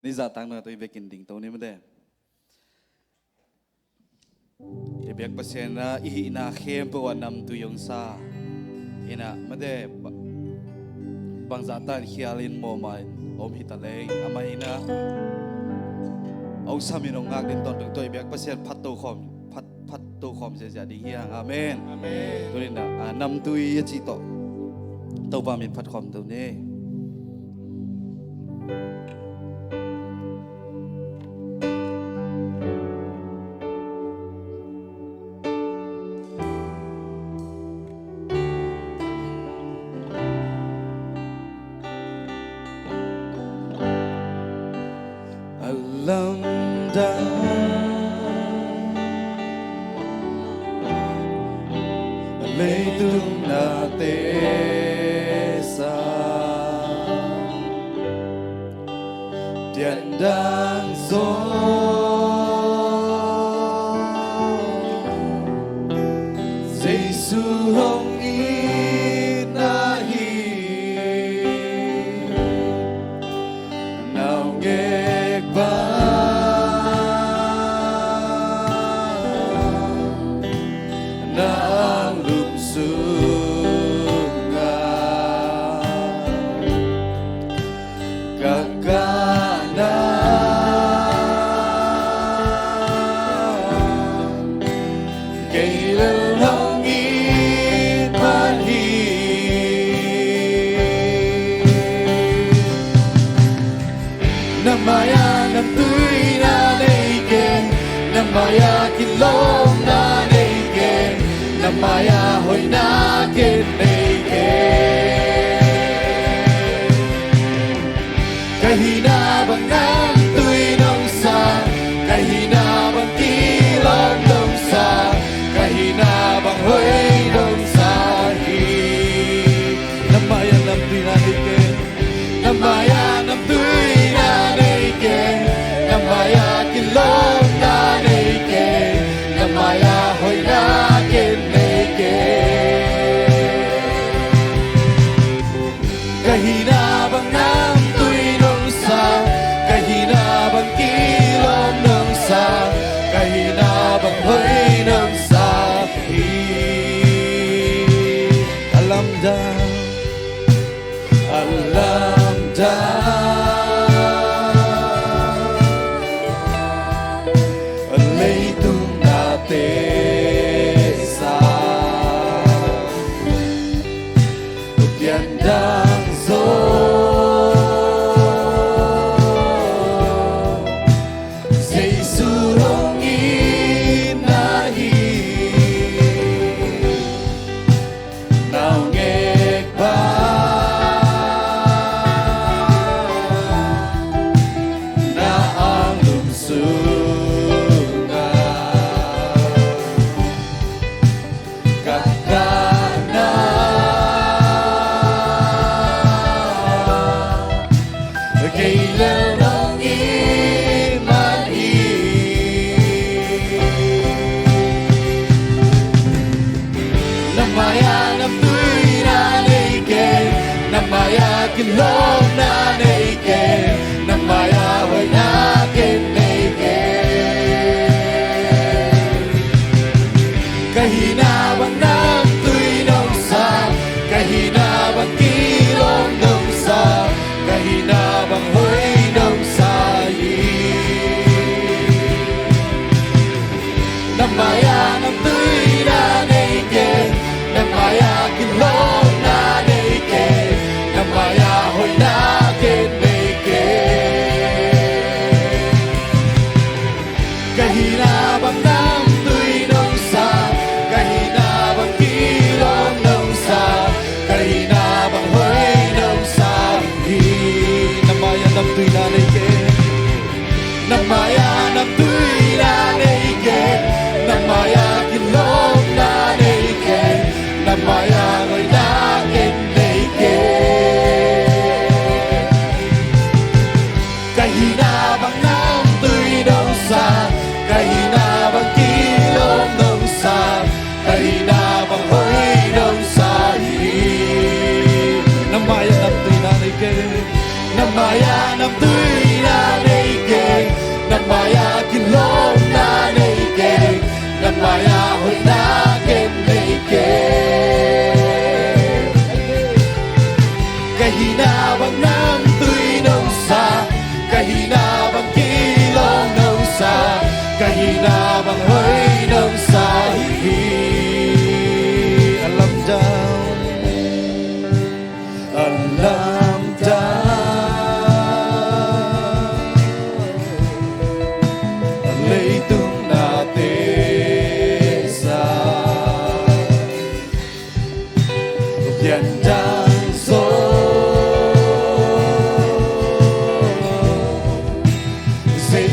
นี่จะตั้งนะตัวเบกินดิ่งตัวนี้ไม่ได้เบกเปอร์เซ็นต์นะอีน่าเข้มปวดนำตัวยงซาอีน่ะไม่ได้บางจัตตานเขียลินโมมันอมหิตาเลงอามาอีน่ะเอาสามีน้องงักเดินตอนถึงตัวเบกเปอร์เซ็นต์พัดตัวคอมพัดตัวคอมเสียจะดีเฮียอาเมนตัวนี้นะนำตัวยจิตโตตัวบามินพัดคอมตัวนี้ Alam dah Leitung natesa Tiandang Giêsu hồng inahi Nào nghe ba Nang lum sunga Kakana Kailan hangin manhin Namaya ng tuy na naikin Namaya kilong na naikin Namaya hoy nakin naikin Kahina bang ng tuy nung sa Kahina bang kilong nung sa Kahina bang hoy nung sa Namaya ng tuy na naikin Namaya ng tuy na naikin Namaya kilong na naikin Namaya hoy nakin Kahina bang ng tuy nung sa Kahina bang kilom nung sa Kahina bang hoy nung sa Alam dah Leitung natesa Tiandang Giêsu hồng inahi Nào nghe ba Na ang lumsunga Kakana Kailan ang Namaya ng tuy na naikin Namaya kilong na naikin Namaya hoy nakin naikin Kahina bang ng tuy nung sa Kahina bang kilong nung sa Kahina bang hoy nung sa Namaya ng tuy na naikin Namaya kilong na naikin Namaya hoy na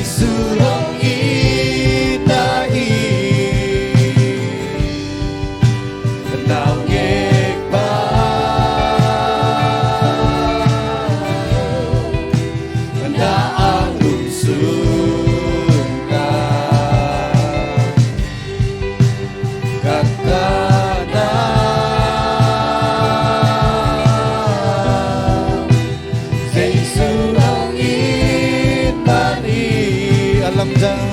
sulong inahi naungig ba na ang lungsod na katana say sulong inahi alam daw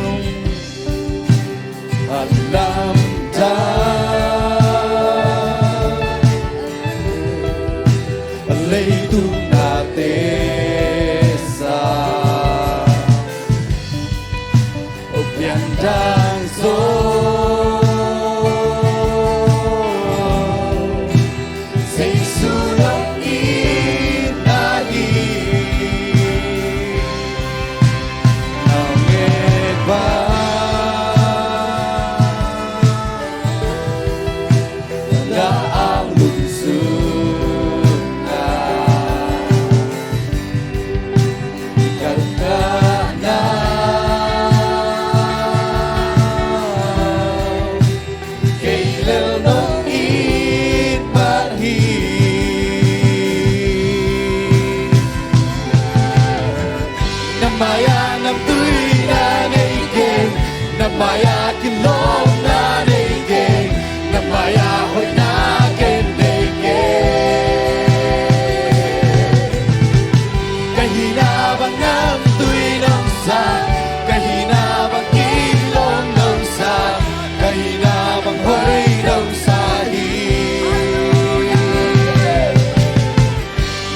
Laytung natin sa Obyandang sa isulang inahi Naungig ba na ang lungsod na katana kailan nung ipahin namaya ng tuy na naigay namaya kilong na naigay namaya ho'y nakin kahinabang ng tuy ng sa kahinabang ilong ng sa kahinabang ho'y ng sahi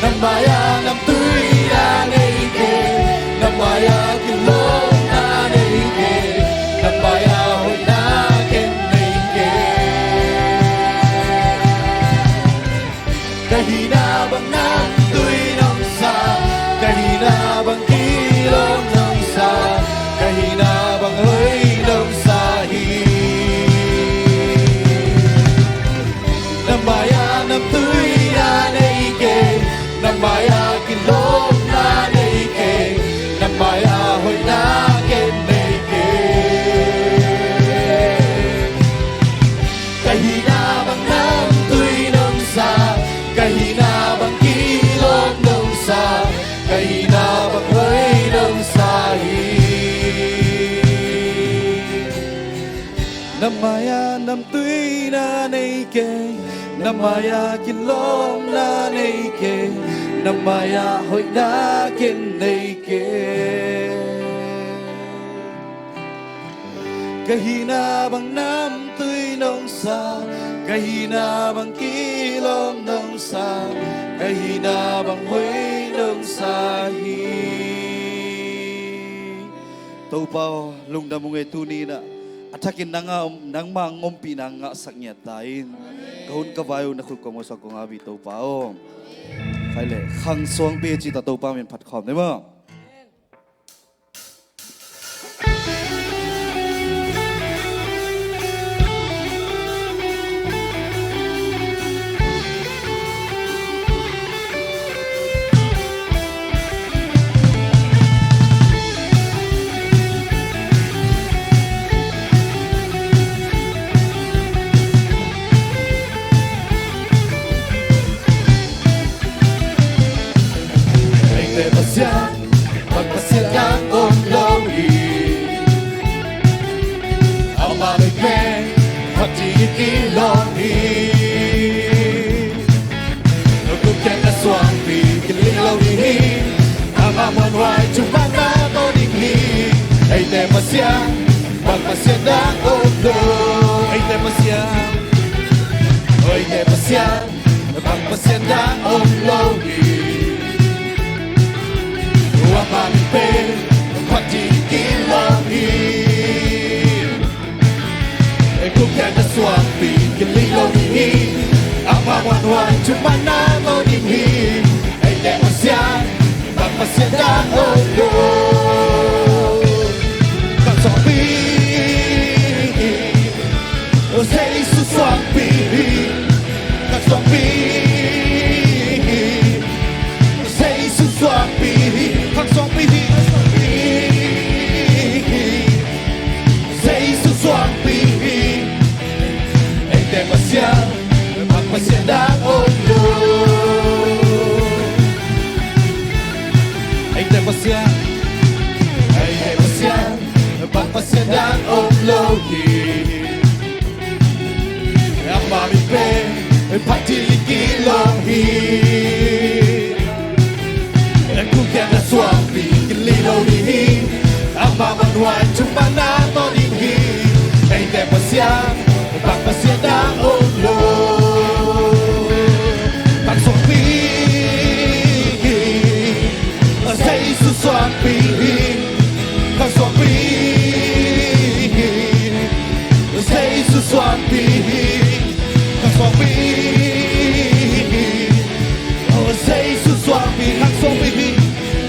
namaya ng tuy na naigay namaya kilong na naigay namaya ho'y nakin kahinabang ng tuy ng sa kahinabang ilong ng sa kahinabang ho'y ng sahi namaya ng tuy na naigay namaya kilong na naigay namaya ho'y nakin kahinabang ng tuy ng sa kahinabang ilong ng sa kahinabang ho'y ng sahi namaya ng tuy na naigay namaya kilong na naigay namaya ho'y nakin naigay kahinabang ng tuy ng sa kahinabang kilong ng sa kahinabang ho'y ng sahi taupaw lungda mong etuni na atakin na nga nang mangumpi na nga saknyatain kahun kabayo na kukong sa kong abi taupaw kaile khang suang pe chi ta taupaw min phat khom đấy mà magpasyan ang umlogi ang mamigme pati ilonghi nagkukyan na swampi kililonghi ang amonway chumana moninghi ay demasyan magpasyan ang umlogi ay demasyan magpasyan ang umlogi Wapampe, pati ilongin Ekukyan na swampi, kililongin Ang mawanwan, chumana moningin Ay demasyan, magpasyan ang ulo Kansompi, o sa isu swampi Kansompi Say so swampi, pasyan ang omlohin ang mamipin ay pagdiligilonghin kung kaya na swampi kililonihin ang mamanwan cuma natonihin ay hindi pasyan pagpasyan ang omlohin pagswampihin sa isuswampihin pagswampihin sa isuswampihin pagswampihin sa isuswampihin pagswampihin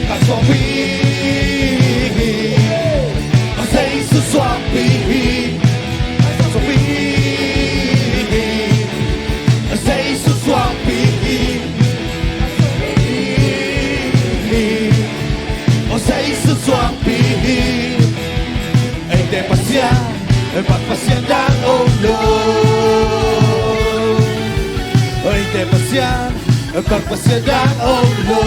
pagswampihin sa isuswampihin pagswampihin sa isuswampihin sa isuswampihin ay hindi pasyan ay pagpasyan ng ulo ay hindi pasyan ay pagpasyan ng ulo.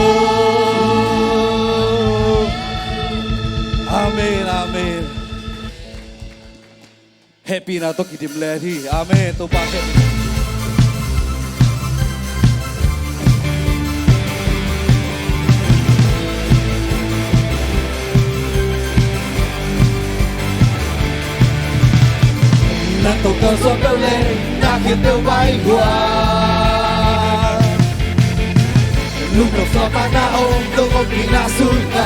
Amen, amen. Happy na to kitim lehi. Amen. To bakit? Nandun ka sa galing, nakita ba'y buwan? Lumok sa panahon, doon pinasultan.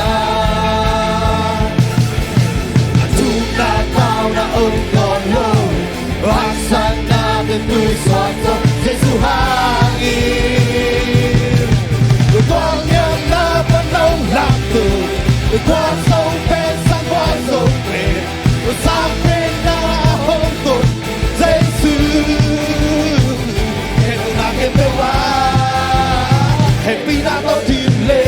At tunataw na ungkolo, aksan natin tu'y soto, Jesuhangin. Kung yan na panong lakto, kwasong pesang kwasong pen, usapin na ahong happy na to dimle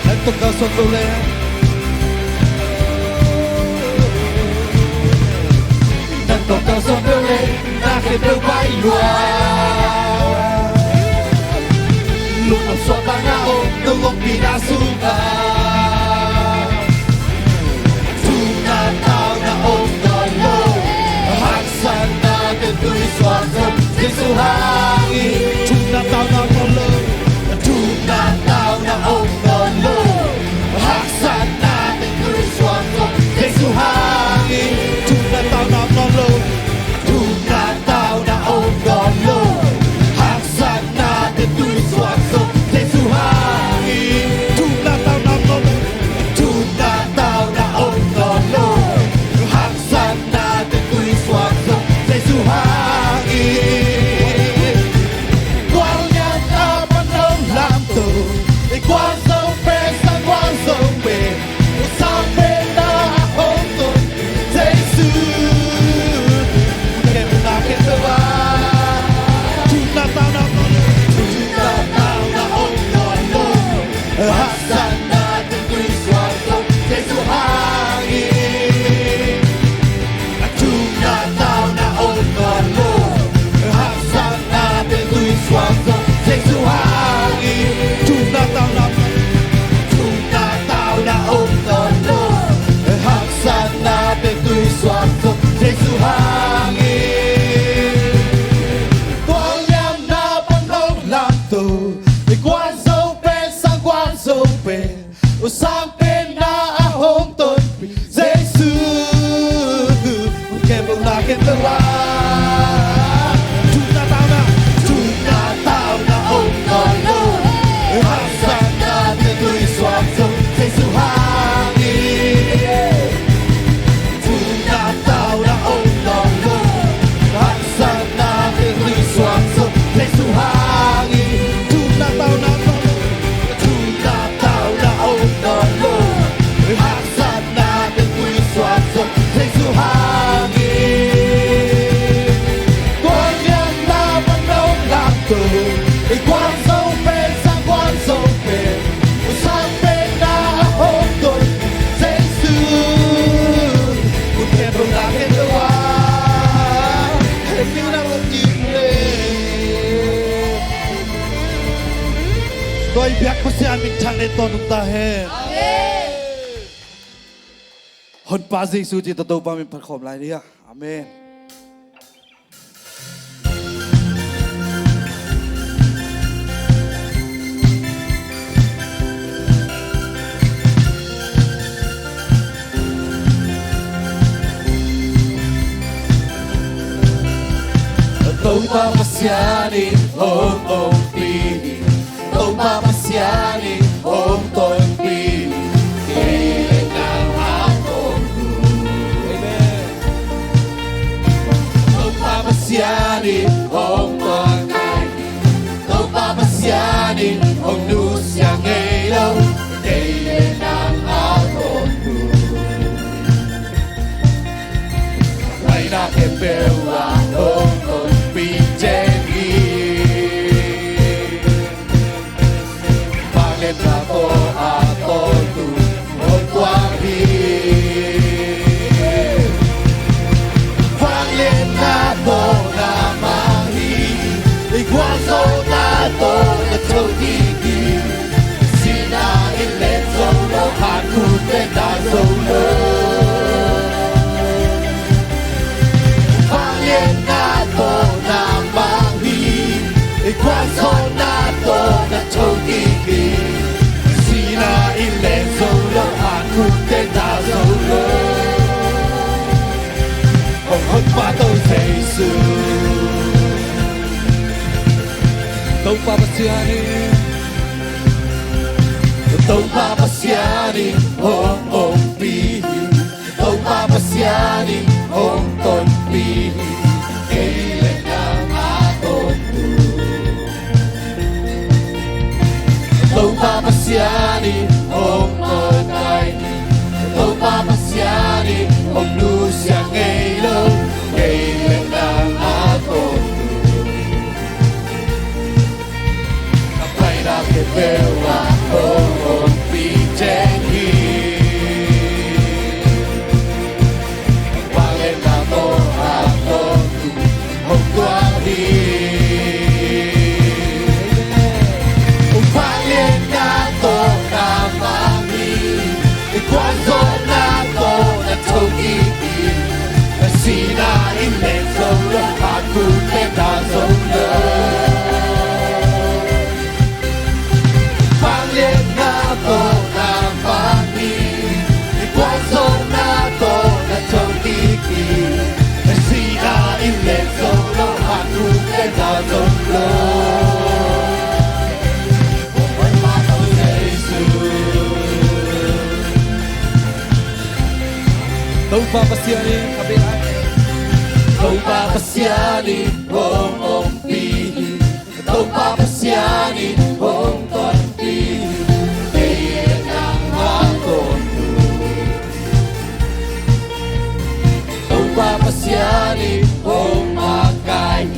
Ito ka sa tulen Ito ka sa tulen Nakipagbayuan Lumang sa panahon Nung pinasukan Tunataw na ongalo Haksan natin tu'y swakso Jesuhangin Tunataw na ongalo Tunataw na ongalo Haksan natin tu'y swakso Jesuhangin Tunataw na ongalo Tunataw na ongalo Haksan natin tu'y swakso Jesuhangin Tunataw na ongalo Tunataw na ongalo Haksan natin tu'y swakso Jesuhangin Kual niya naman ng lamto Igual sa pesa, igual sa pe Usapin na akong to Jesus Kaya mo nakitawa Tunataw na ongalo Tunataw na ongalo Haksan natin tu'y swakso Jesuhangin Tunataw na ongalo Haksan natin tu'y swakso Jesuhangin Tunataw na ongalo Haksan natin tu'y swakso Jesuhangin Tuwang yan na panong lamto Igual sa pesa, igual sa pen Usapin na ahong ton Jesus Kaya mo nakitawa Tunataw na ongalo Haksan natin tu'y swakso Jesuhangin Tunataw na ongalo Haksan natin tu'y swakso Jesuhangin Tôi biak pasian min chang ne ton ta he hon pa Giêsu chi to pa min phat khom lai dia amen Tôi pa pasiani om pi Tôi pa pasiani om tôi pi Kailan ang akong Tôi pa pasiani om tôi Tôi pa pasiani om nusya ngayon Kailan ang akong Ay nakipewa om tôi Tong papasiani om pi Tong papasiani om ton pi Kailan ang akong Tong papasiani om patay Tong papasiani om lusya ngayon Kailan ang akong Kapay na kipewa om pijengi Pangin na to ako om kuwari Pangin na to kamami Ikwazo na to na togigi Sina ilen solo aku tenda solo Tong papasiani kabilang Tong papasiani om pi Tong papasiani om ton pi Kailan ang akong Tong papasiani om makain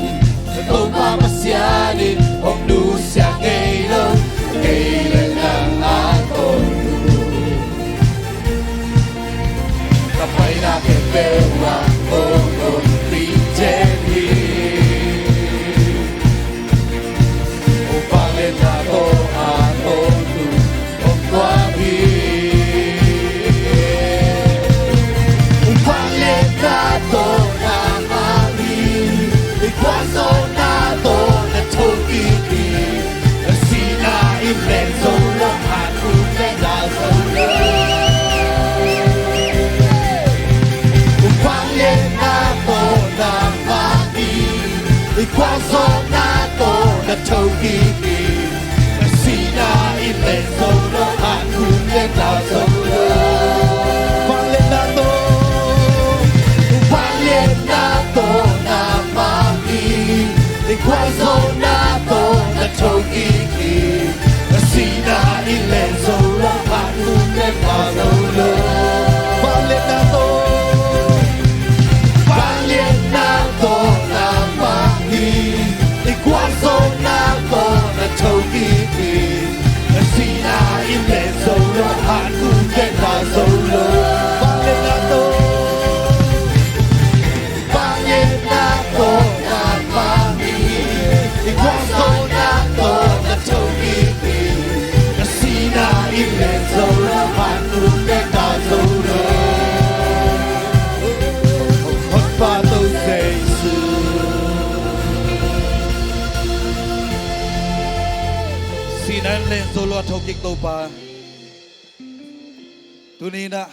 Tong papasiani om lusya ngayon Kailan ang akong Kapay na kipewa om pijengi Upangin na sinan len solo thokik to pa tunina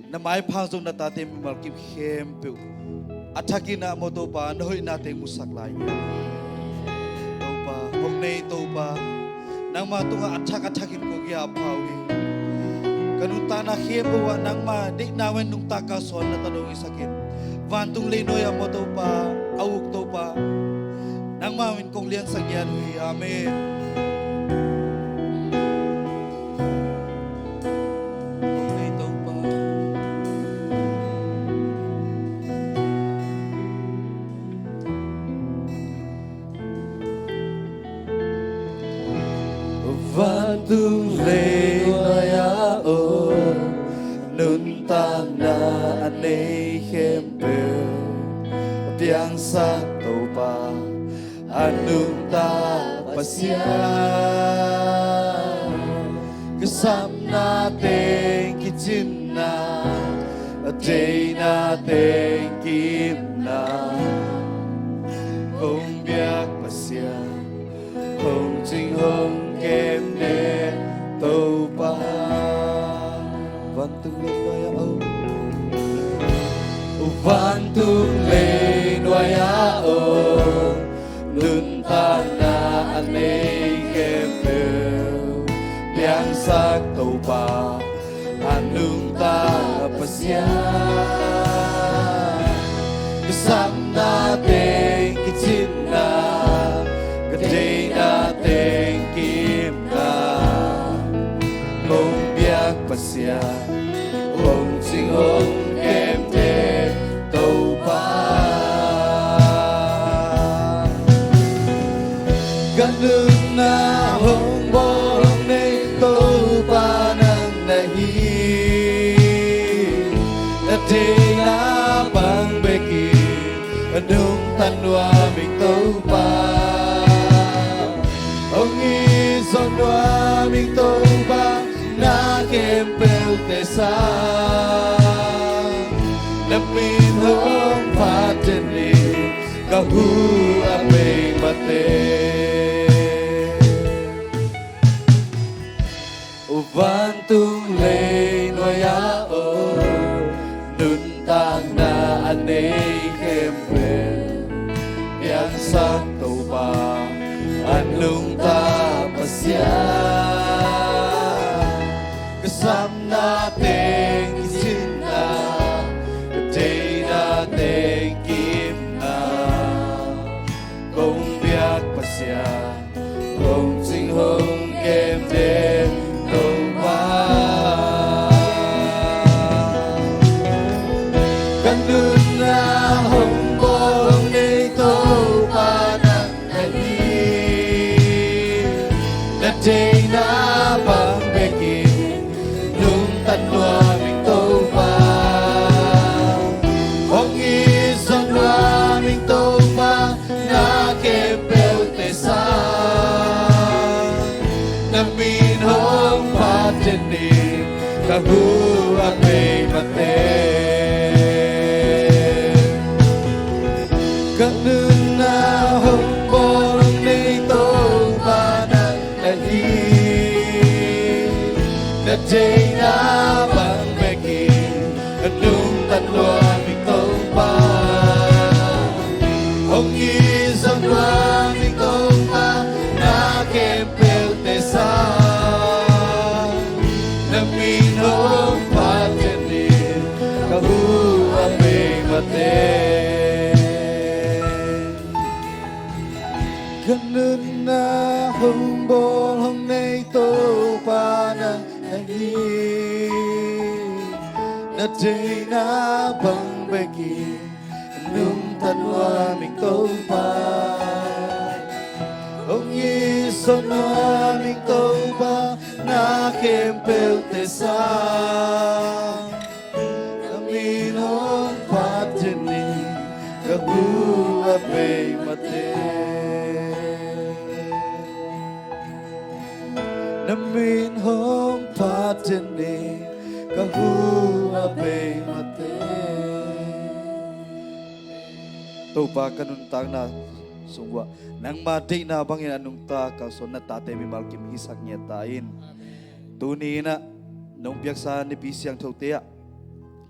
na mai phang jong na ta te mal ki khem pe athakina mo to pa noi na te musak lai to pa hong nei to pa nang ma tunga athakin ko gya phawi kanun ta na khem wa nang ma dik na wen nung ta ka son na tanong isakit van tung le noya mo to pa awuk to pa nang ma min kong liang sagyan hui amen van tung le noya o nun ta na anei khem pe piang sa to pa anung ta pasya kasam na teng kitchen na day na teng kim na không biết pasya không chính không kem nè tàu pa van tung lên noya o van tung lên noya o nun ta na anei kem piang sak tàu pa anung ta pasya kasam na teng kitchen na day na teng kim na không biết pasya không chính không kem te tàu pa ganun na hong bolong nei tàu pa nang nahi na day na bang beki anung tanwa mình tàu pa ông y son noa mình tàu pa na kem pel te sa na min hong pa teni ka hu a pe mate o van tung le noya o nun tang na anei kem pel yang sak tàu pa anung ta pasya kasam na teng kitchen na day na teng kim na không biết pasya không chính không kem đêm tàu pa kanun na hong bolong nei tàu pa nang day na bang beki nung tanwa mình tàu pa hong i son wa mình tàu pa na kem pel te sa na min hong pa teni ka hu a pe mate kanun na hong bolong nei tàu pa na day na bang beki anung tanwa mình tàu pa hong i son wa mình tàu pa na kem pel te sa na min hong pa teni ka hu a pe mate ganun na hong bolong nei tàu pa na na day na bang beki nung tanwa mình tàu pa ông y son wa mình tàu pa na kem pel te sa na min hong pa teni ka hu a pe mate na min hong pa teni ka hu a pe mate tàu pa kanun tang na sungwa nang madai na bangin anong ta kalson na tatay mi malkim hisak niya tain tuni na nung biaksa ni bisyang tautea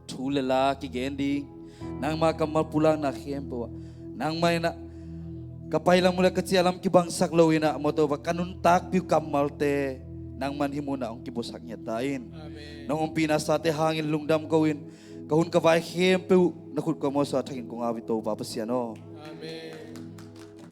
tulala ki gendi nang makamal pulang na khempo nang may na kapailang mula kasi alam ki bangsak lawina mo to ba kanuntak piu kamalte nang manhimuna ang kibusak niya tain nung pinasate hangin lungdam kawin kahun ka vai khempo nakut ko mo sa thangin kung awit to papasyano Amen.